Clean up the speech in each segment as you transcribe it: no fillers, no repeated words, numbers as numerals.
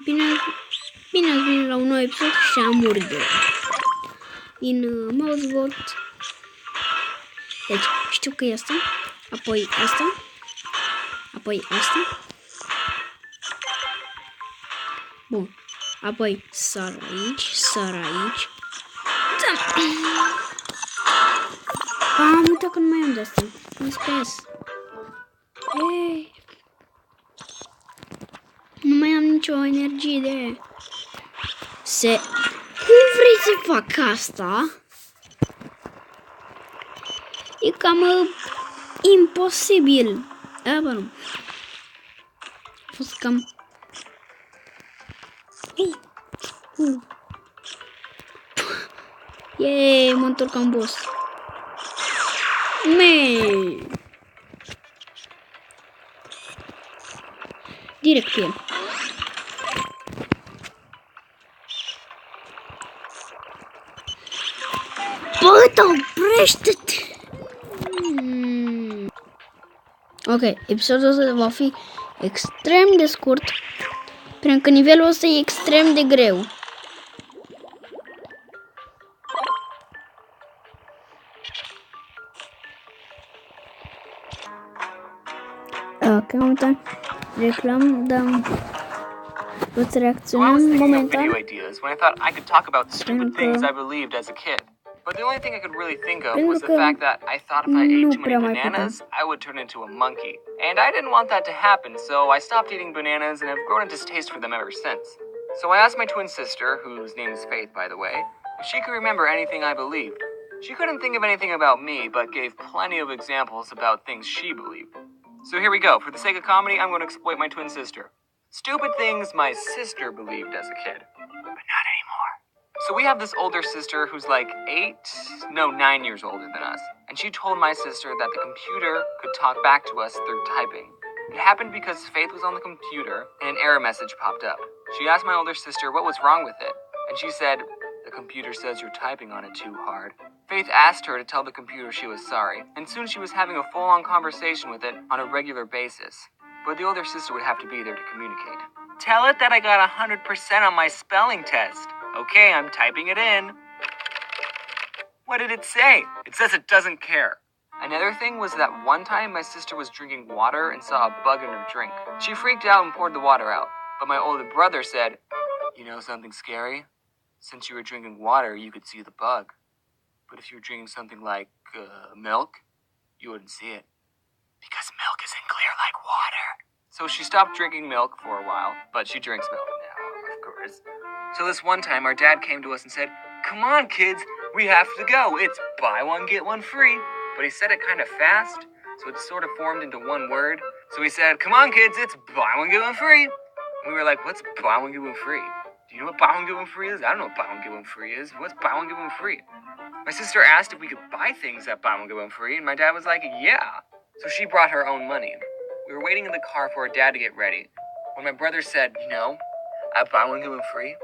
Bine ați venit la un nou episod și amur din Mousebot. Deci, știu că e asta, apoi asta, apoi asta. Bun, apoi sar aici. Da. Am uitat că nu mai am de asta. Mă spes. Nu mai am nicio energie de... Cum vrei să fac asta? E cam imposibil. Bă, nu. A fost cam... Yeee, mă întorc în boss. Direct pe el. Bă, oprește-te! Ok, episodul ăsta va fi extrem de scurt, pentru că nivelul ăsta e extrem de greu. Ok, momentan reclam, dar îți reacționăm momentan. But the only thing I could really think of was the fact that I thought if I ate too many bananas, I would turn into a monkey. And I didn't want that to happen, so I stopped eating bananas and have grown a distaste for them ever since. So I asked my twin sister, whose name is Faith, by the way, if she could remember anything I believed. She couldn't think of anything about me, but gave plenty of examples about things she believed. So here we go. For the sake of comedy, I'm going to exploit my twin sister. Stupid things my sister believed as a kid, but not anymore. So we have this older sister who's like 9 years older than us. And she told my sister that the computer could talk back to us through typing. It happened because Faith was on the computer and an error message popped up. She asked my older sister what was wrong with it. And she said, "The computer says you're typing on it too hard." Faith asked her to tell the computer she was sorry. And soon she was having a full-on conversation with it on a regular basis. But the older sister would have to be there to communicate. "Tell it that I got 100% on my spelling test." "Okay, I'm typing it in." What did it say? It says it doesn't care. Another thing was that one time my sister was drinking water and saw a bug in her drink. She freaked out and poured the water out. But my older brother said, "You know something scary? Since you were drinking water, you could see the bug. But if you were drinking something like milk, you wouldn't see it. Because milk isn't clear like water." So she stopped drinking milk for a while, but she drinks milk now, of course. So this one time, our dad came to us and said, "Come on, kids, we have to go. It's buy one, get one free." But he said it kind of fast, so it sort of formed into one word. So he said, "Come on, kids, it's buy one, get one free." And we were like, "What's buy one, get one free? Do you know what buy one, get one free is? I don't know what buy one, get one free is. What's buy one, get one free?" My sister asked if we could buy things at buy one, get one free, and my dad was like, "Yeah." So she brought her own money. We were waiting in the car for our dad to get ready, when my brother said, "You know, at buy one, get one free,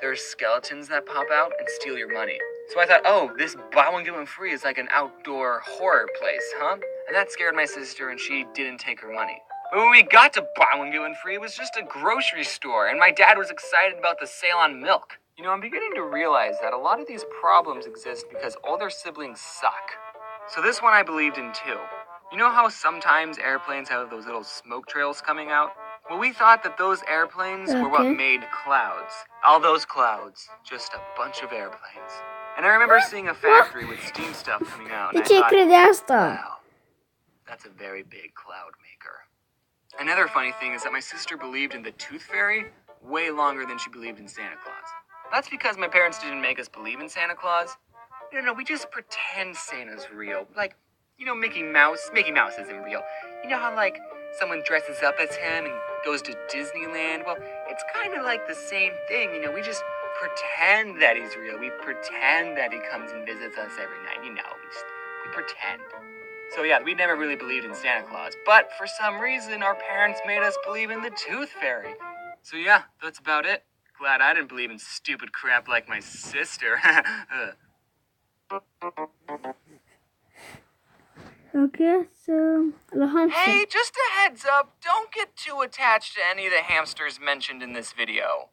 there's skeletons that pop out and steal your money." So I thought, oh, this buy one, get one free is like an outdoor horror place, huh? And that scared my sister and she didn't take her money. But when we got to buy one, get one free, it was just a grocery store and my dad was excited about the sale on milk. You know, I'm beginning to realize that a lot of these problems exist because older siblings suck. So this one I believed in too. You know how sometimes airplanes have those little smoke trails coming out? Well, we thought that those airplanes were what made clouds. All those clouds, just a bunch of airplanes. And I remember seeing a factory with steam stuff coming out, and I thought, wow, that's a very big cloud maker. Another funny thing is that my sister believed in the Tooth Fairy way longer than she believed in Santa Claus. That's because my parents didn't make us believe in Santa Claus. No, we just pretend Santa's real. Like, you know, Mickey Mouse. Mickey Mouse isn't real. You know how, like, someone dresses up as him and goes to Disneyland? Well, it's kind of like the same thing, you know, we just pretend that he's real. We pretend that he comes and visits us every night, you know, we pretend. So yeah, we never really believed in Santa Claus, but for some reason, our parents made us believe in the Tooth Fairy. So yeah, that's about it. Glad I didn't believe in stupid crap like my sister. Okay, so the hamster. Hey, just a heads up, don't get too attached to any of the hamsters mentioned in this video,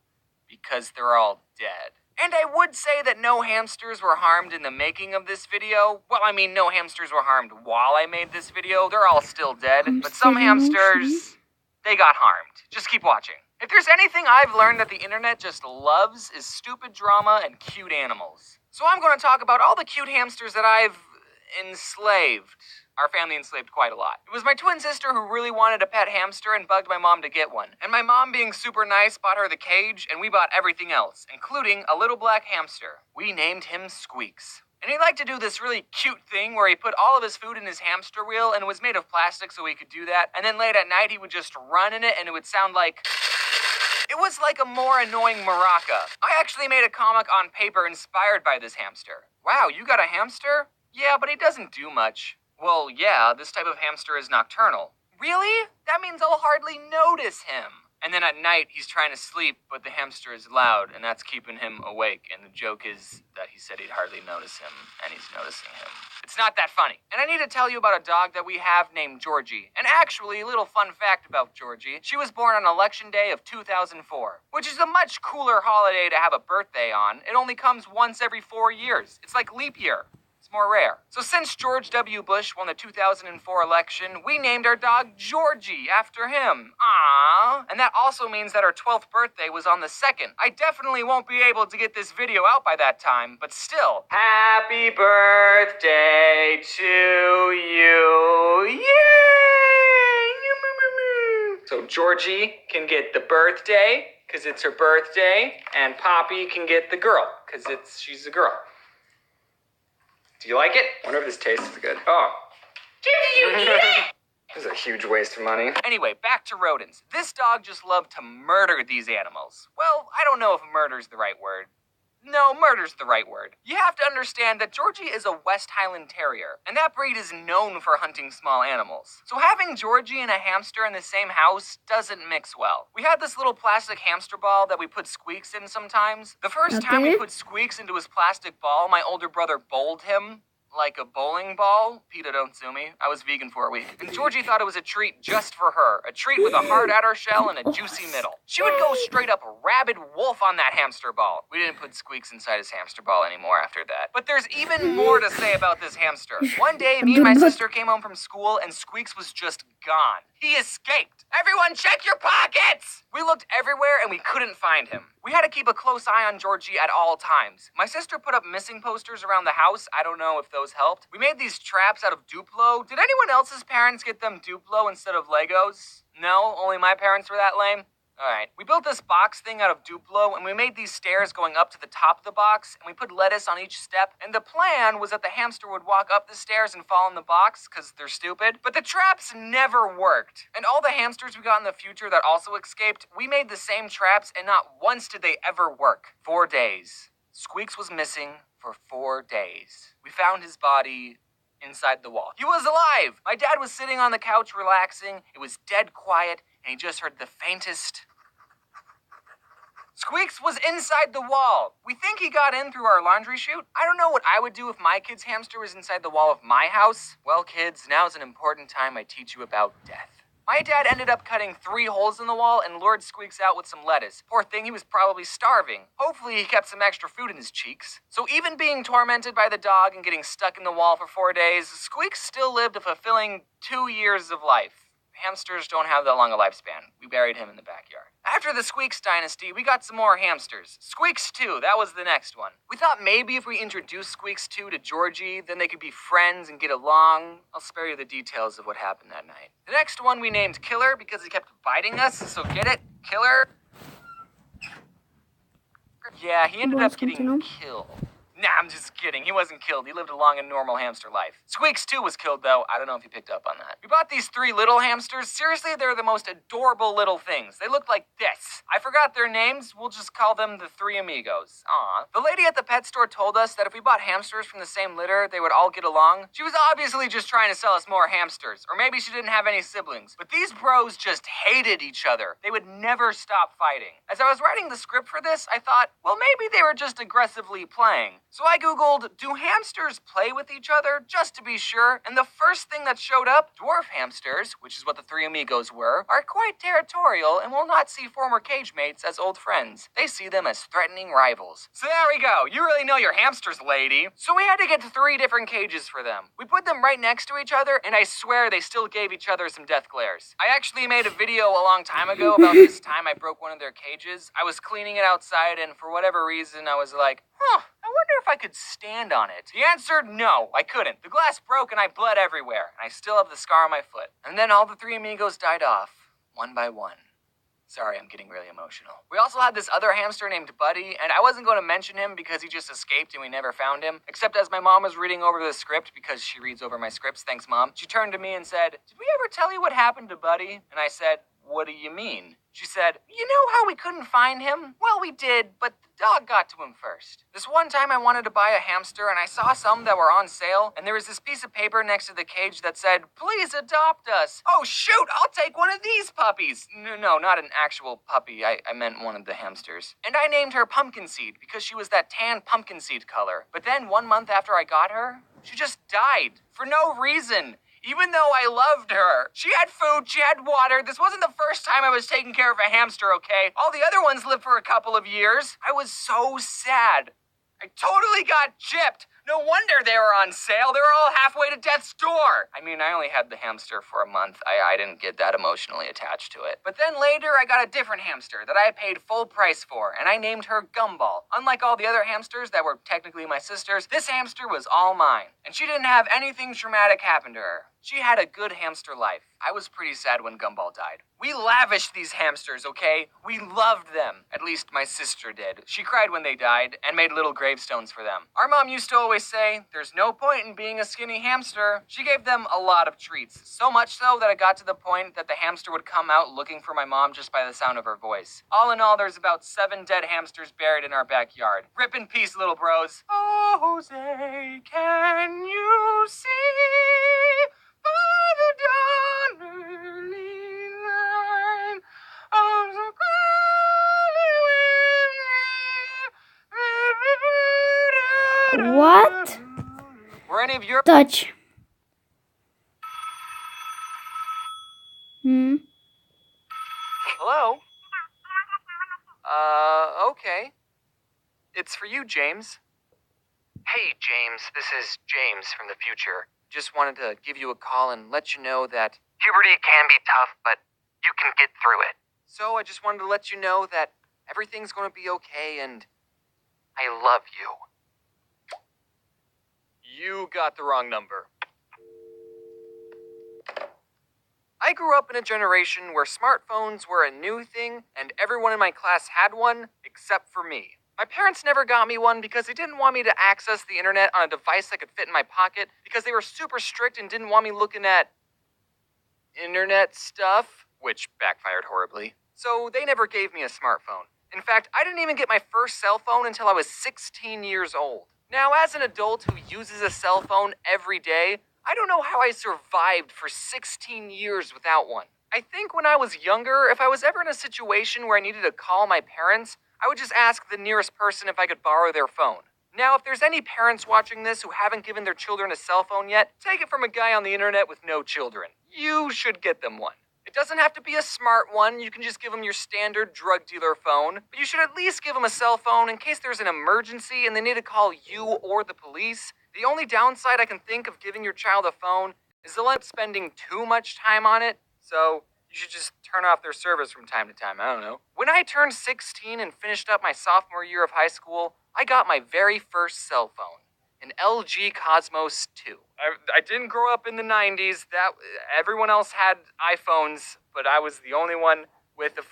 because they're all dead. And I would say that no hamsters were harmed in the making of this video. Well, I mean, no hamsters were harmed while I made this video. They're all still dead. But some hamsters, they got harmed. Just keep watching. If there's anything I've learned that the internet just loves is stupid drama and cute animals. So I'm going to talk about all the cute hamsters that I've enslaved. Our family enslaved quite a lot. It was my twin sister who really wanted a pet hamster and bugged my mom to get one. And my mom, being super nice, bought her the cage, and we bought everything else, including a little black hamster. We named him Squeaks. And he liked to do this really cute thing where he put all of his food in his hamster wheel, and it was made of plastic so he could do that. And then late at night, he would just run in it, and it would sound like... It was like a more annoying maraca. I actually made a comic on paper inspired by this hamster. Wow, you got a hamster? Yeah, but he doesn't do much. Well, yeah, this type of hamster is nocturnal. Really? That means I'll hardly notice him. And then at night, he's trying to sleep, but the hamster is loud, and that's keeping him awake. And the joke is that he said he'd hardly notice him, and he's noticing him. It's not that funny. And I need to tell you about a dog that we have named Georgie. And actually, a little fun fact about Georgie. She was born on Election Day of 2004, which is a much cooler holiday to have a birthday on. It only comes once every 4 years. It's like leap year. More rare. So since George W. Bush won the 2004 election, we named our dog Georgie after him. Aww. And that also means that our 12th birthday was on the 2nd. I definitely won't be able to get this video out by that time, but still. Happy birthday to you. Yay! So Georgie can get the birthday, because it's her birthday, and Poppy can get the girl, because she's a girl. Do you like it? I wonder if this tastes good. Oh. Did you eat it? This is a huge waste of money. Anyway, back to rodents. This dog just loved to murder these animals. Well, I don't know if murder's the right word. No, murder's the right word. You have to understand that Georgie is a West Highland Terrier, and that breed is known for hunting small animals. So having Georgie and a hamster in the same house doesn't mix well. We had this little plastic hamster ball that we put Squeaks in sometimes. The first time we put Squeaks into his plastic ball, my older brother bowled him like a bowling ball. PETA, don't sue me. I was vegan for a week. And Georgie thought it was a treat just for her. A treat with a hard outer shell and a juicy middle. She would go straight up rabid wolf on that hamster ball. We didn't put Squeaks inside his hamster ball anymore after that. But there's even more to say about this hamster. One day, me and my sister came home from school and Squeaks was just gone. He escaped. Everyone check your pockets! We looked everywhere and we couldn't find him. We had to keep a close eye on Georgie at all times. My sister put up missing posters around the house. I don't know if those helped. We made these traps out of Duplo. Did anyone else's parents get them Duplo instead of Legos? No? Only my parents were that lame? Alright, we built this box thing out of Duplo, and we made these stairs going up to the top of the box, and we put lettuce on each step, and the plan was that the hamster would walk up the stairs and fall in the box, because they're stupid. But the traps never worked. And all the hamsters we got in the future that also escaped, we made the same traps, and not once did they ever work. 4 days. Squeaks was missing for 4 days. We found his body inside the wall. He was alive! My dad was sitting on the couch relaxing. It was dead quiet, and he just heard the faintest... Squeaks was inside the wall. We think he got in through our laundry chute. I don't know what I would do if my kid's hamster was inside the wall of my house. Well, kids, now's an important time I teach you about death. My dad ended up cutting 3 holes in the wall and lured Squeaks out with some lettuce. Poor thing, he was probably starving. Hopefully he kept some extra food in his cheeks. So even being tormented by the dog and getting stuck in the wall for 4 days, Squeaks still lived a fulfilling 2 years of life. Hamsters don't have that long a lifespan. We buried him in the backyard. After the Squeaks dynasty, we got some more hamsters. Squeaks 2, that was the next one. We thought maybe if we introduced Squeaks 2 to Georgie, then they could be friends and get along. I'll spare you the details of what happened that night. The next one we named Killer because he kept biting us, so get it? Killer? Yeah, he ended up getting killed. Nah, I'm just kidding. He wasn't killed. He lived a long and normal hamster life. Squeaks 2 was killed, though. I don't know if you picked up on that. We bought these 3 little hamsters. Seriously, they're the most adorable little things. They look like this. I forgot their names. We'll just call them the 3 amigos. Aw. The lady at the pet store told us that if we bought hamsters from the same litter, they would all get along. She was obviously just trying to sell us more hamsters. Or maybe she didn't have any siblings. But these bros just hated each other. They would never stop fighting. As I was writing the script for this, I thought, well, maybe they were just aggressively playing. So I googled, do hamsters play with each other, just to be sure, and the first thing that showed up, dwarf hamsters, which is what the three amigos were, are quite territorial and will not see former cage mates as old friends. They see them as threatening rivals. So there we go, you really know your hamsters, lady. So we had to get 3 different cages for them. We put them right next to each other, and I swear they still gave each other some death glares. I actually made a video a long time ago about this time I broke one of their cages. I was cleaning it outside, and for whatever reason, I was like, I wonder if I could stand on it. The answer, no, I couldn't. The glass broke and I bled everywhere, and I still have the scar on my foot. And then all the 3 amigos died off, one by one. Sorry, I'm getting really emotional. We also had this other hamster named Buddy, and I wasn't going to mention him because he just escaped and we never found him. Except as my mom was reading over the script, because she reads over my scripts, thanks Mom, she turned to me and said, "Did we ever tell you what happened to Buddy?" And I said, "What do you mean?" She said, "You know how we couldn't find him? Well, we did, but the dog got to him first." This one time I wanted to buy a hamster and I saw some that were on sale, and there was this piece of paper next to the cage that said, "Please adopt us." Oh shoot, I'll take one of these puppies. No, not an actual puppy. I meant one of the hamsters. And I named her Pumpkin Seed because she was that tan pumpkin seed color. But then 1 month after I got her, she just died for no reason. Even though I loved her. She had food, she had water. This wasn't the first time I was taking care of a hamster, okay? All the other ones lived for a couple of years. I was so sad. I totally got gypped. No wonder they were on sale. They were all halfway to death's door. I mean, I only had the hamster for a month. I didn't get that emotionally attached to it. But then later, I got a different hamster that I paid full price for, and I named her Gumball. Unlike all the other hamsters that were technically my sister's, this hamster was all mine. And she didn't have anything traumatic happen to her. She had a good hamster life. I was pretty sad when Gumball died. We lavished these hamsters, okay? We loved them. At least my sister did. She cried when they died and made little gravestones for them. Our mom used to always say, "There's no point in being a skinny hamster." She gave them a lot of treats. So much so that it got to the point that the hamster would come out looking for my mom just by the sound of her voice. All in all, there's about 7 dead hamsters buried in our backyard. Rip in peace, little bros. Oh, Jose, can you see? By the dawn early line of the What? Were any of your Touch. Hello? Okay. It's for you, James. Hey, James. This is James from the future. Just wanted to give you a call and let you know that puberty can be tough, but you can get through it. So I just wanted to let you know that everything's going to be okay and I love you. You got the wrong number. I grew up in a generation where smartphones were a new thing and everyone in my class had one except for me. My parents never got me one because they didn't want me to access the internet on a device that could fit in my pocket because they were super strict and didn't want me looking at internet stuff, which backfired horribly. So they never gave me a smartphone. In fact, I didn't even get my first cell phone until I was 16 years old. Now, as an adult who uses a cell phone every day, I don't know how I survived for 16 years without one. I think when I was younger, if I was ever in a situation where I needed to call my parents, I would just ask the nearest person if I could borrow their phone. Now, if there's any parents watching this who haven't given their children a cell phone yet, take it from a guy on the internet with no children. You should get them one. It doesn't have to be a smart one. You can just give them your standard drug dealer phone. But you should at least give them a cell phone in case there's an emergency and they need to call you or the police. The only downside I can think of giving your child a phone is they'll end up spending too much time on it. So you should just turn off their service from time to time. I don't know. When I turned 16 and finished up my sophomore year of high school, I got my very first cell phone. An LG Cosmos 2. I didn't grow up in the 90s. Everyone else had iPhones, but I was the only one with a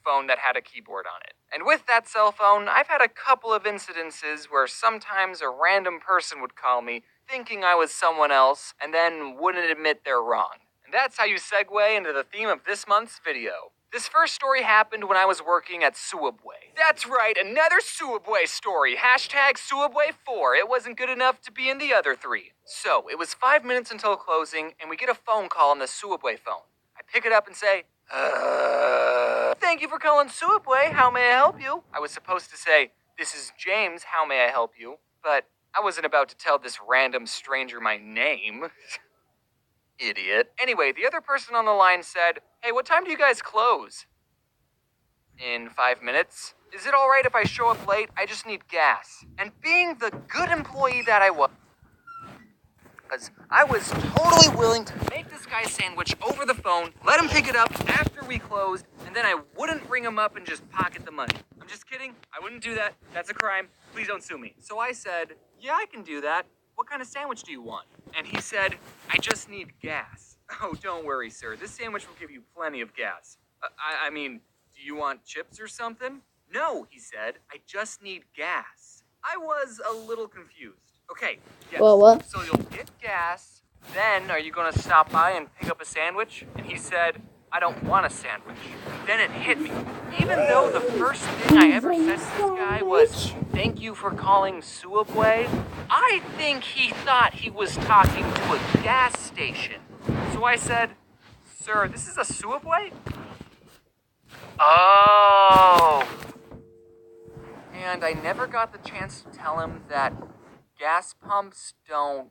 phone that had a keyboard on it. And with that cell phone, I've had a couple of incidences where sometimes a random person would call me thinking I was someone else and then wouldn't admit they're wrong. And that's how you segue into the theme of this month's video. This first story happened when I was working at Subway. That's right, another Subway story. Hashtag Subway4. It wasn't good enough to be in the other 3. So, it was 5 minutes until closing, and we get a phone call on the Subway phone. I pick it up and say, "Thank you for calling Subway. How may I help you?" I was supposed to say, "This is James. How may I help you?" but I wasn't about to tell this random stranger my name. Idiot. Anyway, the other person on the line said, "Hey, what time do you guys close?" "In 5 minutes. Is it alright if I show up late? I just need gas." And being the good employee that I was totally willing to make this guy a sandwich over the phone, let him pick it up after we closed, and then I wouldn't ring him up and just pocket the money. I'm just kidding. I wouldn't do that. That's a crime. Please don't sue me. So I said, "Yeah, I can do that. What kind of sandwich do you want?" And he said, "I just need gas." "Oh, don't worry, sir. This sandwich will give you plenty of gas. I mean, do you want chips or something?" "No," he said. "I just need gas." I was a little confused. "Okay, yes. What? So you'll get gas. Then are you going to stop by and pick up a sandwich?" And he said, "I don't want a sandwich." Then it hit me. Even though the first thing I ever said to this guy was, "Thank you for calling Suabway," I think he thought he was talking to a gas station. So I said, "Sir, this is a Suabway?" "Oh." And I never got the chance to tell him that gas pumps don't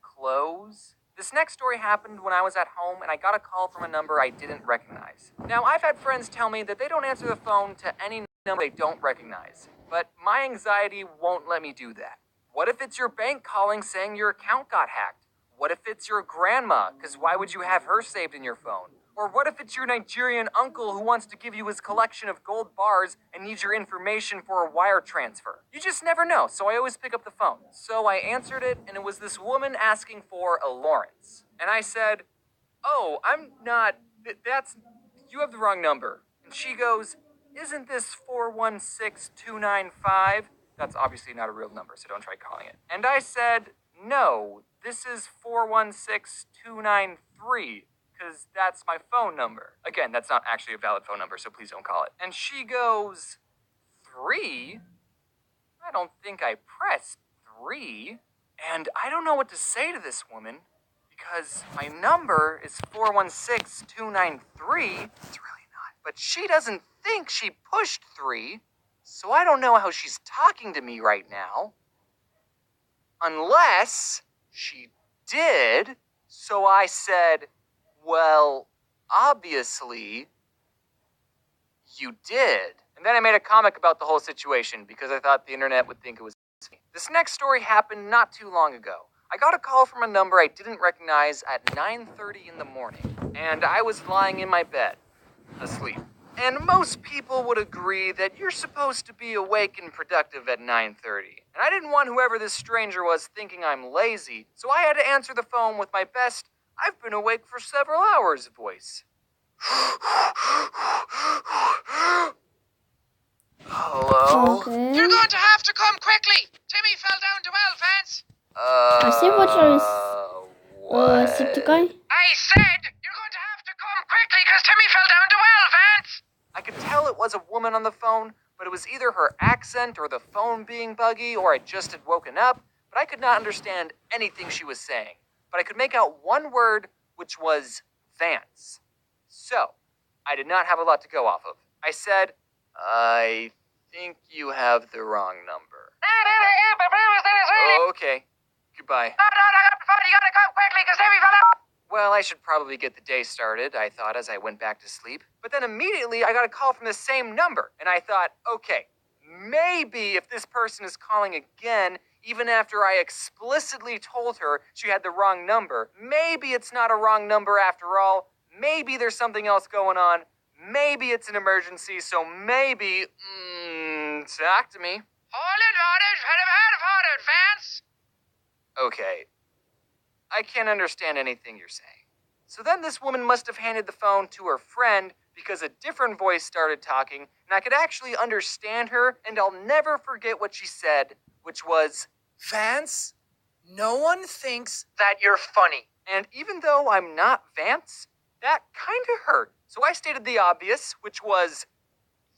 close. This next story happened when I was at home and I got a call from a number I didn't recognize. Now, I've had friends tell me that they don't answer the phone to any number they don't recognize, but my anxiety won't let me do that. What if it's your bank calling saying your account got hacked? What if it's your grandma? Because why would you have her saved in your phone? Or what if it's your Nigerian uncle who wants to give you his collection of gold bars and needs your information for a wire transfer? You just never know, so I always pick up the phone. So I answered it, and it was this woman asking for a Lawrence. And I said, "Oh, I'm not, you have the wrong number." And she goes, "Isn't this 416295? That's obviously not a real number, so don't try calling it. And I said, "No, this is 416293. Because that's my phone number." Again, that's not actually a valid phone number, so please don't call it. And she goes, "3? I don't think I pressed 3. And I don't know what to say to this woman because my number is 416293. It's really not. But she doesn't think she pushed 3, so I don't know how she's talking to me right now. Unless she did. So I said, "Well, obviously, you did." And then I made a comic about the whole situation because I thought the internet would think it was me. This next story happened not too long ago. I got a call from a number I didn't recognize at 9:30 in the morning, and I was lying in my bed, asleep. And most people would agree that you're supposed to be awake and productive at 9:30. And I didn't want whoever this stranger was thinking I'm lazy, so I had to answer the phone with my best "I've been awake for several hours" voice. Hello? Okay. You're going to have to come quickly. Timmy fell down the well, Vance. I see what you're What? I said you're going to have to come quickly because Timmy fell down the well, Vance. I could tell it was a woman on the phone, but it was either her accent or the phone being buggy or I just had woken up, but I could not understand anything she was saying. But I could make out one word, which was Vance. So, I did not have a lot to go off of. I said, "I think you have the wrong number." Okay, goodbye. You gotta come quickly because Timmy fell down. Well, I should probably get the day started, I thought as I went back to sleep. But then immediately I got a call from the same number, and I thought, okay, maybe if this person is calling again, even after I explicitly told her she had the wrong number, maybe it's not a wrong number after all. Maybe there's something else going on. Maybe it's an emergency, so maybe, talk to me. Vance. Okay. I can't understand anything you're saying. So then this woman must have handed the phone to her friend because a different voice started talking, and I could actually understand her, and I'll never forget what she said, which was, Vance, no one thinks "that you're funny." And even though I'm not Vance, that kind of hurt. So I stated the obvious, which was,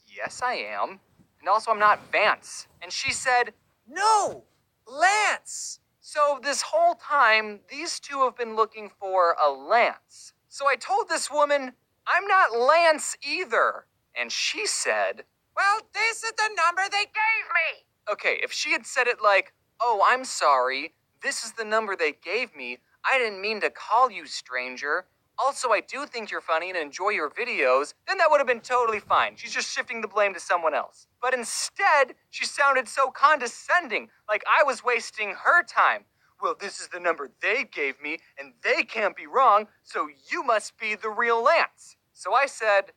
"Yes, I am. And also I'm not Vance." And she said, no, Lance. So this whole time, these two have been looking for a Lance. So I told this woman, "I'm not Lance either." And she said, Well, this is the number they gave me. Okay, if she had said it like, "Oh, I'm sorry, this is the number they gave me. I didn't mean to call you, stranger. Also, I do think you're funny and enjoy your videos," then that would have been totally fine. She's just shifting the blame to someone else. But instead, she sounded so condescending, like I was wasting her time. "Well, this is the number they gave me, and they can't be wrong, so you must be the real Lance." So I said,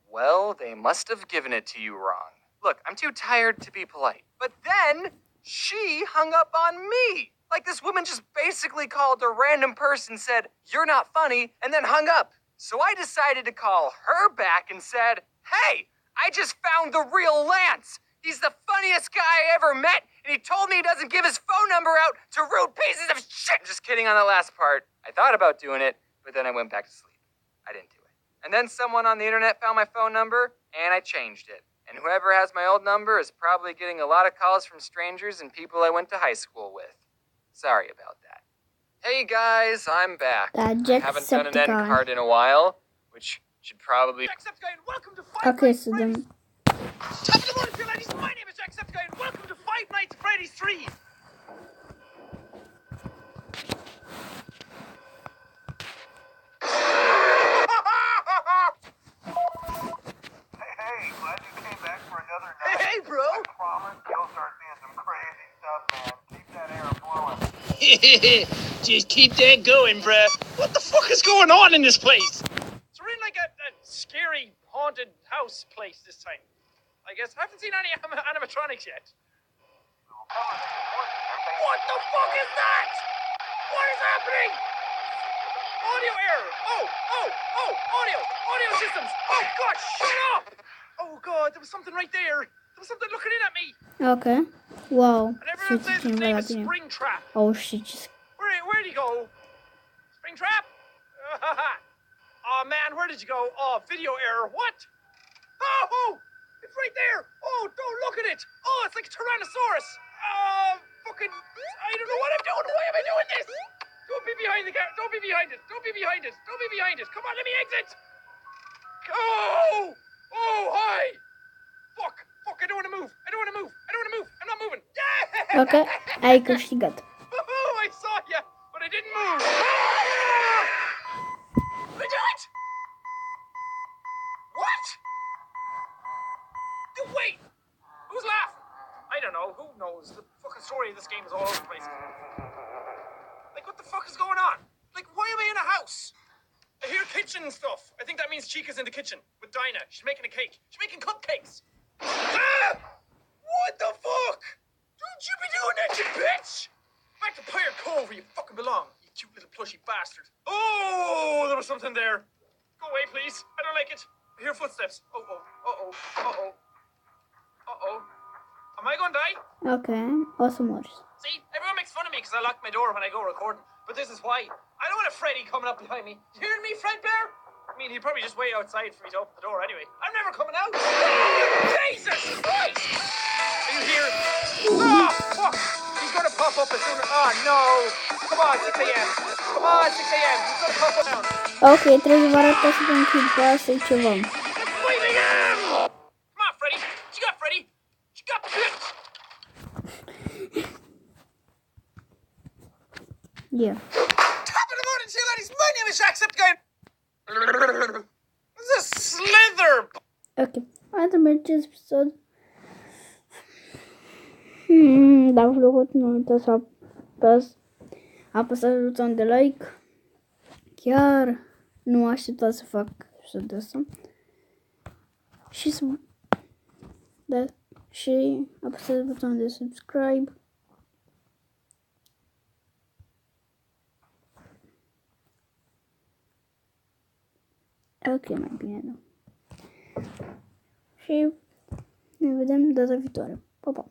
"Well, they must have given it to you wrong. Look, I'm too tired to be polite." But then she hung up on me. Like this woman just basically called a random person, said, "You're not funny," and then hung up. So I decided to call her back and said, "Hey, I just found the real Lance. He's the funniest guy I ever met, and he told me he doesn't give his phone number out to rude pieces of shit." Just kidding on the last part. I thought about doing it, but then I went back to sleep. I didn't do it. And then someone on the internet found my phone number, and I changed it. And whoever has my old number is probably getting a lot of calls from strangers and people I went to high school with. Sorry about that. Hey guys, I'm back. I haven't done an end card in a while, which should probably... Jacksepticeye, and welcome to Five Okay, Nights so at Freddy's. then Top of the morning to you, ladies. My name is Jacksepticeye, and welcome to Five Nights at Freddy's 3. Hey, glad you came back for another night. Hey, bro. I promise you'll start seeing some crazy stuff, man. Keep that air flowing. Just keep that going, bruh. What the fuck is going on in this place? So we're in like a scary haunted house place this time. I guess I haven't seen any animatronics yet. What the fuck is that? What is happening? Audio error. Audio systems. Oh god, shut up. Oh god, there was something right there. There was something looking in at me. okay. Wow. And everyone says his name is Springtrap. Oh shit. Where'd he go? Springtrap? Oh man, where did you go? Oh, video error. What? Oh, it's right there. Oh, don't look at it. Oh, it's like a Tyrannosaurus. Fucking, I don't know what I'm doing. Why am I doing this? Don't be behind the camera. Don't be behind it. Don't be behind it. Don't be behind it. Come on, let me exit. Oh, hi. Fuck, I don't want to move. I don't want to move. I'm not moving. Yeah. Okay. Ai câștigat. Oh, I saw ya, but I didn't move. I do it. What? Wait, who's laughing? I don't know. Who knows? The fucking story of this game is all over the place. Like, what the fuck is going on? Like, why am I in a house? I hear kitchen stuff. I think that means Chica's in the kitchen with Dinah. She's making a cake. She's making cupcakes. Ah! What the fuck? Don't you be doing that, you bitch! Back to Pirate Cove where you fucking belong, you cute little plushy bastard. Oh, there was something there. Go away, please. I don't like it. I hear footsteps. Uh-oh. Am I gonna die? Okay. O să mori. See, everyone makes fun of me because I lock my door when I go recording. But this is why. I don't want a Freddy coming up behind me. You hearing me, Fredbear? I mean, he'd probably just wait outside for me to open the door anyway. I'm never coming out. Jesus Christ! Are you here? Ah, fuck! He's gonna pop up as soon as... Oh, no! Come on, 6 a.m. Come on, 6 a.m. He's gonna pop up now. Ok, trebuie să vă arăt ca să vă închid pe asta e ceva. 5 a.m. Come on, Freddy. What you got, Freddy? What you got, bitch? Yeah. Top of the morning to you, ladies. My name is Jacksepticeye. This is a slither. Ok. Hai să mergem episod. Dacă v-a plăcut, nu uitați să apăsați butonul de like. Chiar nu așteptați să fac episodul ăsta. Și să... Da. Și apăsați butonul de subscribe. Ok, mai bine nu. Și ne vedem data viitoare. Pa, pa!